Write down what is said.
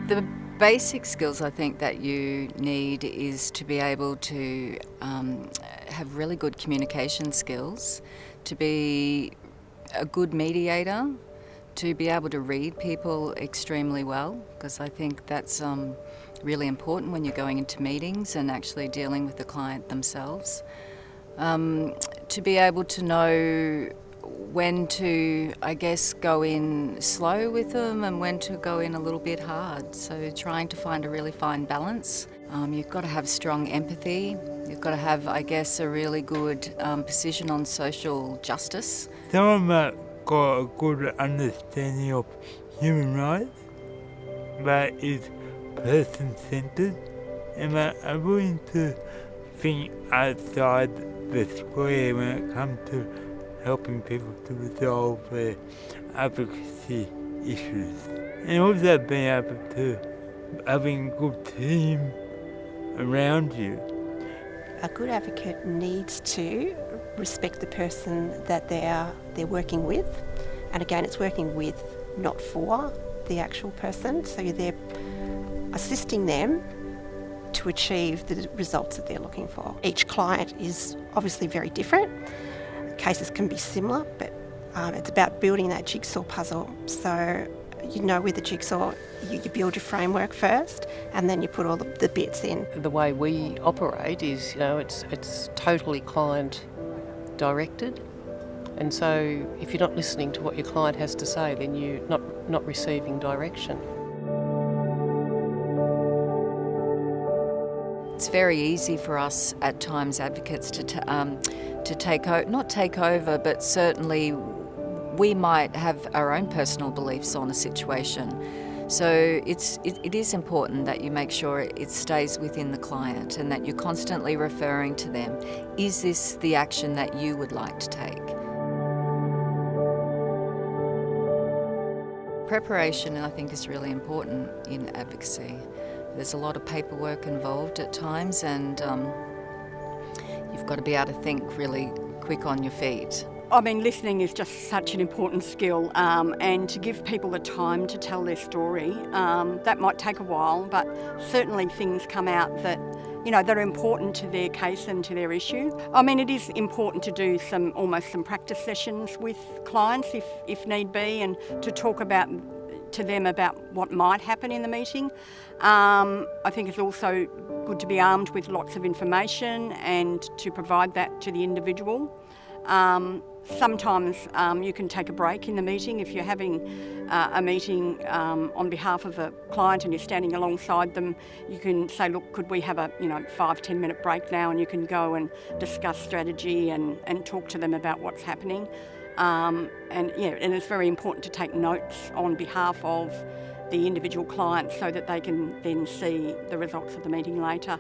The basic skills I think that you need is to be able to have really good communication skills, to be a good mediator, to be able to read people extremely well, because I think that's really important when you're going into meetings and actually dealing with the client themselves. To be able to know when to, I guess, go in slow with them and when to go in a little bit hard. So trying to find a really fine balance. You've got to have strong empathy. You've got to have, I guess, a really good position on social justice. Someone might got a good understanding of human rights, but is person-centered, and are willing to think outside the square when it comes to helping people to resolve their advocacy issues. And also being able to having a good team around you. A good advocate needs to respect the person that they're working with. And again, it's working with, not for, the actual person. So you're there assisting them to achieve the results that they're looking for. Each client is obviously very different. Cases can be similar, but it's about building that jigsaw puzzle. So, with the jigsaw, you build your framework first, and then you put all the bits in. The way we operate is, it's totally client directed, and so if you're not listening to what your client has to say, then you're not receiving direction. It's very easy for us at times, advocates, to not take over, but certainly we might have our own personal beliefs on a situation. So it is important that you make sure it stays within the client and that you're constantly referring to them. Is this the action that you would like to take? Preparation, I think, is really important in advocacy. There's a lot of paperwork involved at times, and you've got to be able to think really quick on your feet. I mean, listening is just such an important skill, and to give people the time to tell their story, that might take a while, but certainly things come out that are important to their case and to their issue. I mean, it is important to do some practice sessions with clients if need be, and to talk to them about what might happen in the meeting. I think it's also good to be armed with lots of information and to provide that to the individual. Sometimes you can take a break in the meeting. If you're having a meeting on behalf of a client and you're standing alongside them, you can say, look, could we have a 5-10 minute break now, and you can go and discuss strategy and talk to them about what's happening. And it's very important to take notes on behalf of the individual client so that they can then see the results of the meeting later.